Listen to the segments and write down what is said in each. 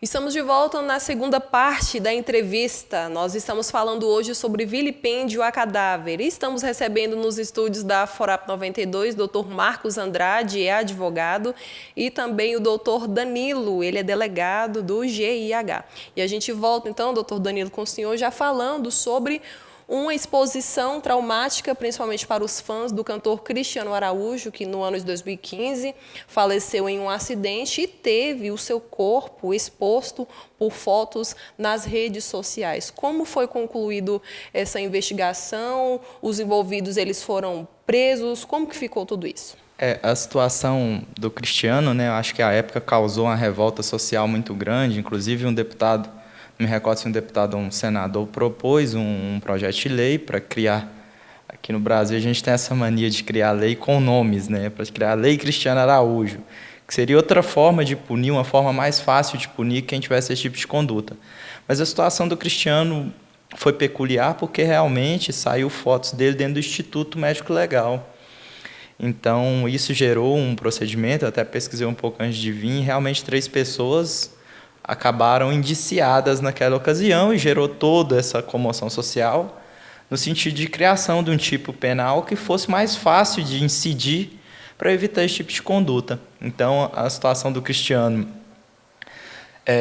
Estamos de volta na segunda parte da entrevista. Nós estamos falando hoje sobre vilipêndio a cadáver. Estamos recebendo nos estúdios da FORAP 92 o Dr. Marcos Andrade, é advogado, e também o Dr. Danilo, ele é delegado do GIH. E a gente volta então, Dr. Danilo, com o senhor já falando sobre uma exposição traumática, principalmente para os fãs do cantor Cristiano Araújo, que no ano de 2015 faleceu em um acidente e teve o seu corpo exposto por fotos nas redes sociais. Como foi concluído essa investigação? Os envolvidos, eles foram presos? Como que ficou tudo isso? A situação do Cristiano, né, eu acho que à época causou uma revolta social muito grande, inclusive um deputado, não me recordo se um deputado ou um senador propôs um projeto de lei para criar, aqui no Brasil a gente tem essa mania de criar lei com nomes, né, para criar a Lei Cristiano Araújo, que seria outra forma de punir, uma forma mais fácil de punir quem tivesse esse tipo de conduta. Mas a situação do Cristiano foi peculiar porque realmente saiu fotos dele dentro do Instituto Médico Legal. Então, isso gerou um procedimento, eu até pesquisei um pouco antes de vir, e realmente 3 pessoas acabaram indiciadas naquela ocasião e gerou toda essa comoção social no sentido de criação de um tipo penal que fosse mais fácil de incidir para evitar esse tipo de conduta. Então, a situação do Cristiano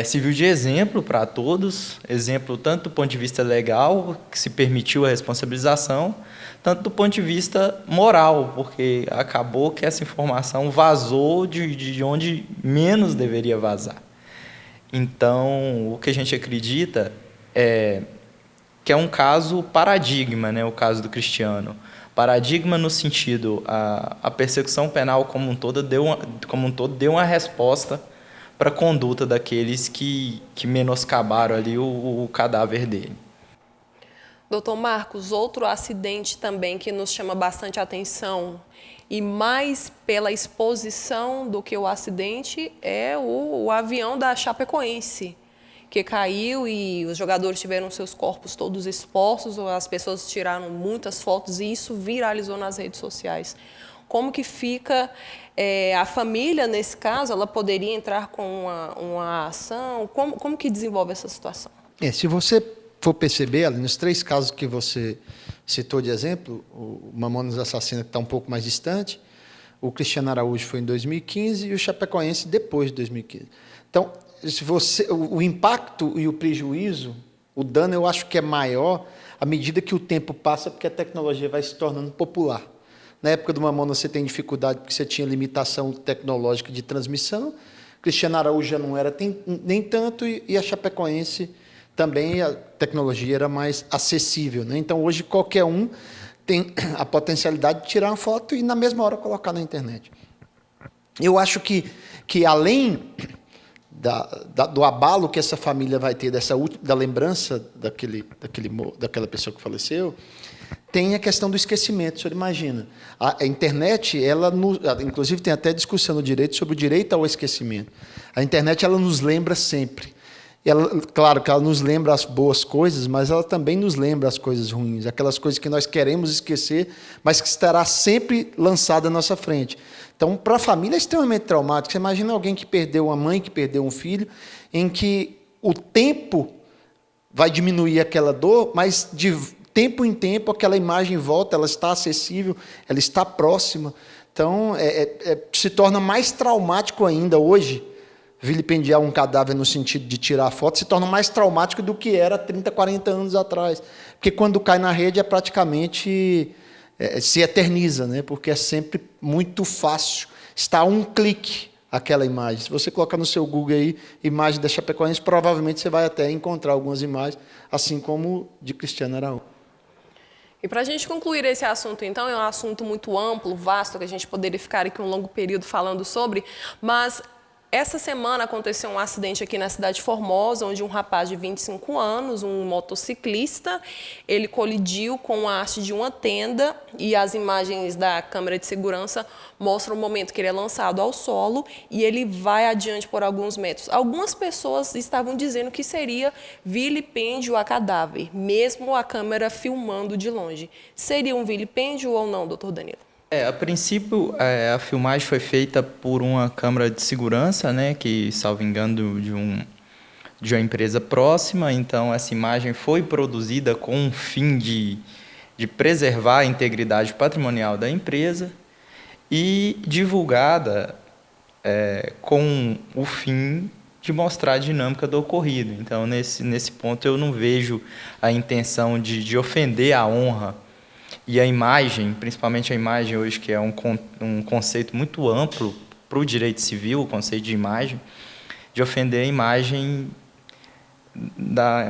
serviu de exemplo para todos, exemplo tanto do ponto de vista legal, que se permitiu a responsabilização, tanto do ponto de vista moral, porque acabou que essa informação vazou de onde menos deveria vazar. Então, o que a gente acredita é que é um caso paradigma, né, o caso do Cristiano. Paradigma no sentido, a persecução penal como um todo deu uma resposta para a conduta daqueles que menoscabaram ali o cadáver dele. Doutor Marcos, outro acidente também que nos chama bastante atenção, e mais pela exposição do que o acidente, é o avião da Chapecoense, que caiu e os jogadores tiveram seus corpos todos expostos, as pessoas tiraram muitas fotos e isso viralizou nas redes sociais. Como que fica a família nesse caso? Ela poderia entrar com uma ação? Como que desenvolve essa situação? Se você for perceber, ali nos 3 casos que você citou de exemplo, o Mamonas Assassina, que está um pouco mais distante, o Cristiano Araújo foi em 2015 e o Chapecoense depois de 2015. Então, o impacto e o prejuízo, o dano, eu acho que é maior à medida que o tempo passa, porque a tecnologia vai se tornando popular. Na época do Mamonas você tem dificuldade porque você tinha limitação tecnológica de transmissão, Cristiano Araújo já não era nem tanto, e a Chapecoense também a tecnologia era mais acessível, né? Então, hoje, qualquer um tem a potencialidade de tirar uma foto e, na mesma hora, colocar na internet. Eu acho que além do abalo que essa família vai ter da lembrança daquela pessoa que faleceu, tem a questão do esquecimento. O senhor imagina, a internet, inclusive tem até discussão no direito sobre o direito ao esquecimento. A internet, ela nos lembra sempre. Claro que ela nos lembra as boas coisas, mas ela também nos lembra as coisas ruins, aquelas coisas que nós queremos esquecer, mas que estará sempre lançada à nossa frente. Então, para a família é extremamente traumático. Você imagina alguém que perdeu uma mãe, que perdeu um filho, em que o tempo vai diminuir aquela dor, mas de tempo em tempo aquela imagem volta, ela está acessível, ela está próxima. Então, se torna mais traumático ainda hoje. Vilipendiar um cadáver no sentido de tirar foto se torna mais traumático do que era 30, 40 anos atrás. Porque quando cai na rede é praticamente se eterniza, né? Porque é sempre muito fácil. Está a um clique aquela imagem. Se você colocar no seu Google aí, imagem da Chapecoense, provavelmente você vai até encontrar algumas imagens, assim como de Cristiano Araújo. E para a gente concluir esse assunto, então, é um assunto muito amplo, vasto, que a gente poderia ficar aqui um longo período falando sobre, mas essa semana aconteceu um acidente aqui na cidade de Formosa, onde um rapaz de 25 anos, um motociclista, ele colidiu com a haste de uma tenda e as imagens da câmera de segurança mostram o momento que ele é lançado ao solo e ele vai adiante por alguns metros. Algumas pessoas estavam dizendo que seria vilipêndio a cadáver, mesmo a câmera filmando de longe. Seria um vilipêndio ou não, doutor Danilo? A princípio, a filmagem foi feita por uma câmera de segurança, né, que, salvo engano, de uma empresa próxima, então essa imagem foi produzida com o fim de preservar a integridade patrimonial da empresa e divulgada com o fim de mostrar a dinâmica do ocorrido. Então, nesse ponto, eu não vejo a intenção de ofender a honra e a imagem, principalmente a imagem hoje, que é um conceito muito amplo para o direito civil, o conceito de imagem, de ofender a imagem,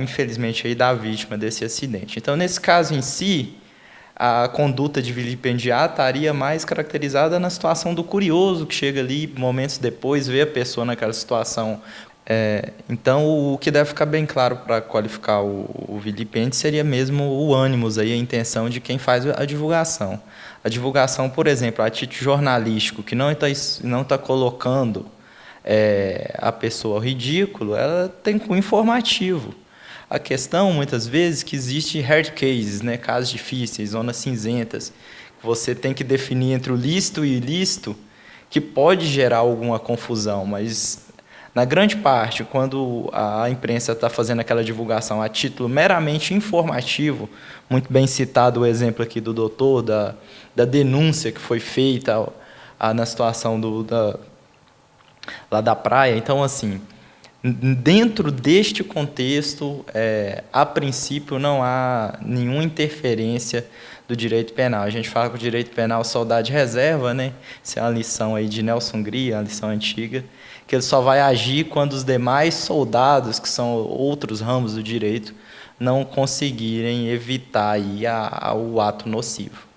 infelizmente, aí, da vítima desse acidente. Então, nesse caso em si, a conduta de vilipendiar estaria mais caracterizada na situação do curioso, que chega ali, momentos depois, vê a pessoa naquela situação. Então, o que deve ficar bem claro para qualificar o vilipêndio seria mesmo o ânimos, aí, a intenção de quem faz a divulgação. A divulgação, por exemplo, a título jornalístico, que não está colocando a pessoa ao ridículo, ela tem cunho informativo. A questão, muitas vezes, que existe hard cases, né, casos difíceis, zonas cinzentas, que você tem que definir entre o lícito e ilícito, que pode gerar alguma confusão, mas, na grande parte, quando a imprensa está fazendo aquela divulgação a título meramente informativo, muito bem citado o exemplo aqui do doutor, da denúncia que foi feita na situação lá da praia. Então, assim, dentro deste contexto, a princípio, não há nenhuma interferência do direito penal. A gente fala que o direito penal só dá de reserva, né? Essa é uma lição aí de Nelson Gria, uma lição antiga, que ele só vai agir quando os demais soldados, que são outros ramos do direito, não conseguirem evitar aí o ato nocivo.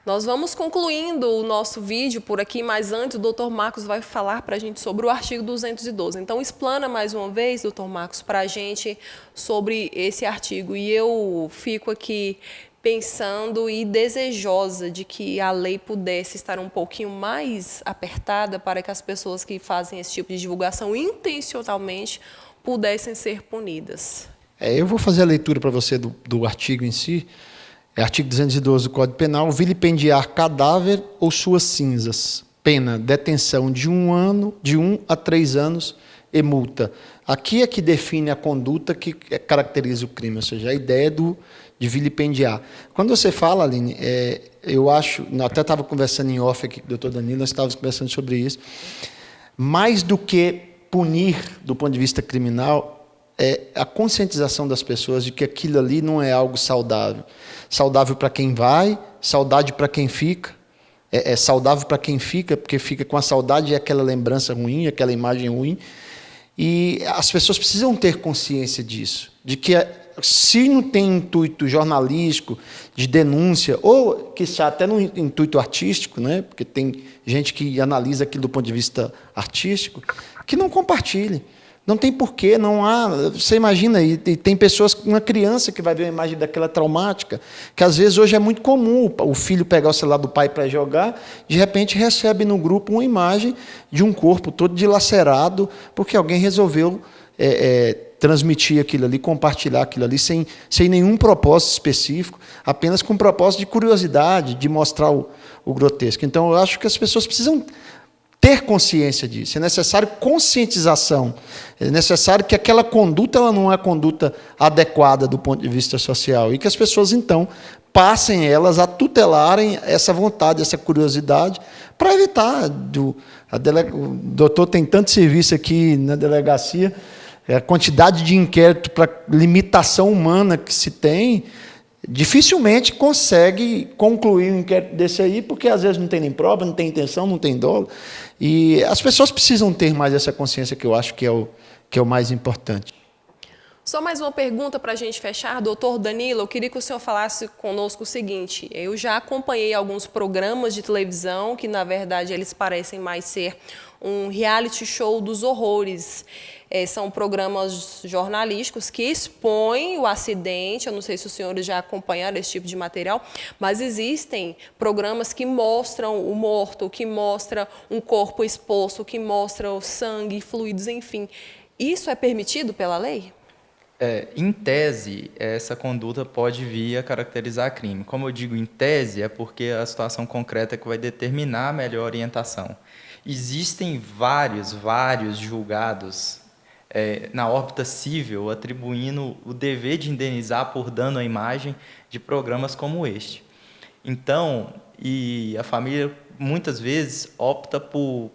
Nós vamos concluindo o nosso vídeo por aqui, mas antes o doutor Marcos vai falar para a gente sobre o artigo 212. Então, explana mais uma vez, doutor Marcos, para a gente sobre esse artigo. E eu fico aqui pensando e desejosa de que a lei pudesse estar um pouquinho mais apertada para que as pessoas que fazem esse tipo de divulgação intencionalmente pudessem ser punidas. Eu vou fazer a leitura para você do artigo em si. Artigo 212 do Código Penal, vilipendiar cadáver ou suas cinzas. Pena, detenção de 1 a 3 anos e multa. Aqui é que define a conduta que caracteriza o crime, ou seja, a ideia de vilipendiar. Quando você fala, Aline, eu acho, até estava conversando em off aqui com o doutor Danilo, nós estávamos conversando sobre isso, mais do que punir do ponto de vista criminal, a conscientização das pessoas de que aquilo ali não é algo saudável. Saudável para quem vai, saudade para quem fica. É saudável para quem fica, porque fica com a saudade e aquela lembrança ruim, aquela imagem ruim. E as pessoas precisam ter consciência disso, de que se não tem intuito jornalístico, de denúncia, ou que até no intuito artístico, né, porque tem gente que analisa aquilo do ponto de vista artístico, que não compartilhe. Não tem porquê, não há. Você imagina, e tem pessoas, uma criança que vai ver uma imagem daquela traumática, que às vezes hoje é muito comum o filho pegar o celular do pai para jogar, de repente recebe no grupo uma imagem de um corpo todo dilacerado, porque alguém resolveu transmitir aquilo ali, compartilhar aquilo ali, sem nenhum propósito específico, apenas com propósito de curiosidade, de mostrar o grotesco. Então, eu acho que as pessoas precisam ter consciência disso, é necessário conscientização, é necessário que aquela conduta ela não é a adequada do ponto de vista social e que as pessoas, então, passem elas a tutelarem essa vontade, essa curiosidade, para evitar. O doutor tem tanto serviço aqui na delegacia, a quantidade de inquérito para limitação humana que se tem, dificilmente consegue concluir um inquérito desse aí, porque às vezes não tem nem prova, não tem intenção, não tem dolo. E as pessoas precisam ter mais essa consciência, que eu acho que é o mais importante. Só mais uma pergunta para a gente fechar. Doutor Danilo, eu queria que o senhor falasse conosco o seguinte: eu já acompanhei alguns programas de televisão que, na verdade, eles parecem mais ser um reality show dos horrores. São programas jornalísticos que expõem o acidente. Eu não sei se os senhores já acompanharam esse tipo de material, mas existem programas que mostram o morto, que mostram um corpo exposto, que mostram sangue, fluidos, enfim. Isso é permitido pela lei? Em tese, essa conduta pode vir a caracterizar crime. Como eu digo em tese, é porque a situação concreta é que vai determinar a melhor orientação. Existem vários julgados na órbita civil, atribuindo o dever de indenizar por dano à imagem de programas como este. Então, e a família muitas vezes opta por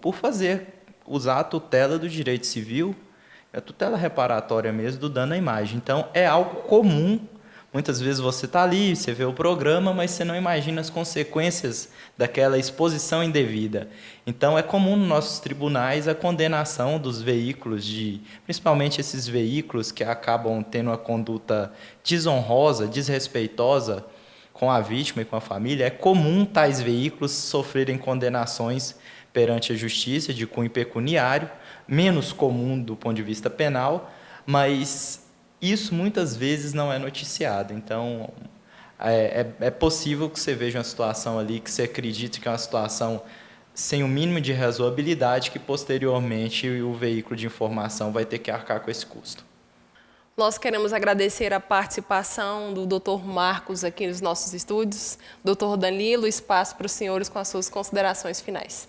usar a tutela do direito civil, a tutela reparatória mesmo do dano à imagem. Então, é algo comum. Muitas vezes você está ali, você vê o programa, mas você não imagina as consequências daquela exposição indevida. Então, é comum nos nossos tribunais a condenação dos veículos, principalmente esses veículos que acabam tendo uma conduta desonrosa, desrespeitosa com a vítima e com a família. É comum tais veículos sofrerem condenações perante a justiça de cunho pecuniário, menos comum do ponto de vista penal, mas isso muitas vezes não é noticiado. Então, é possível que você veja uma situação ali que você acredita que é uma situação sem o mínimo de razoabilidade, que posteriormente o veículo de informação vai ter que arcar com esse custo. Nós queremos agradecer a participação do Dr. Marcos aqui nos nossos estúdios. Dr. Danilo, espaço para os senhores com as suas considerações finais.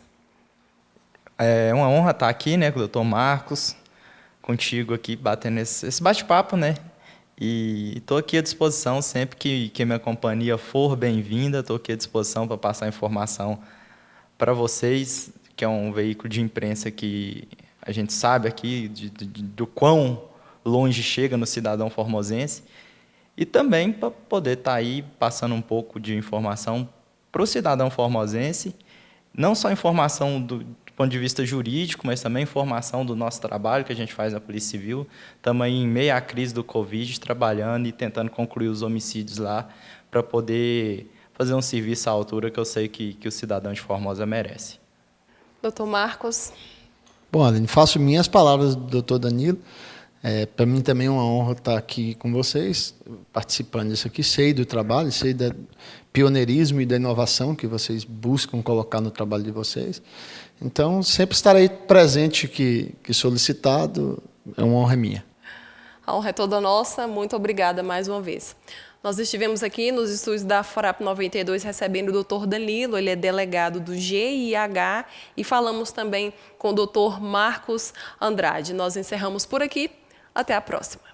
É uma honra estar aqui, né, com o Dr. Marcos, contigo aqui, batendo esse bate-papo, né? E estou aqui à disposição, sempre que minha companhia for bem-vinda, estou aqui à disposição para passar informação para vocês, que é um veículo de imprensa que a gente sabe aqui do quão longe chega no cidadão formosense, e também para poder estar aí passando um pouco de informação para o cidadão formosense, não só informação do ponto de vista jurídico, mas também informação do nosso trabalho que a gente faz na Polícia Civil. Estamos aí em meio à crise do Covid, trabalhando e tentando concluir os homicídios lá, para poder fazer um serviço à altura que eu sei que o cidadão de Formosa merece. Dr. Marcos. Bom, Aline, faço minhas palavras do Dr. Danilo. Para mim também é uma honra estar aqui com vocês, participando disso aqui. Sei do trabalho, sei do pioneirismo e da inovação que vocês buscam colocar no trabalho de vocês. Então, sempre estarei presente que solicitado, é uma honra minha. A honra é toda nossa, muito obrigada mais uma vez. Nós estivemos aqui nos estúdios da FORAP 92 recebendo o Dr. Danilo, ele é delegado do GIH, e falamos também com o Dr. Marcos Andrade. Nós encerramos por aqui, até a próxima.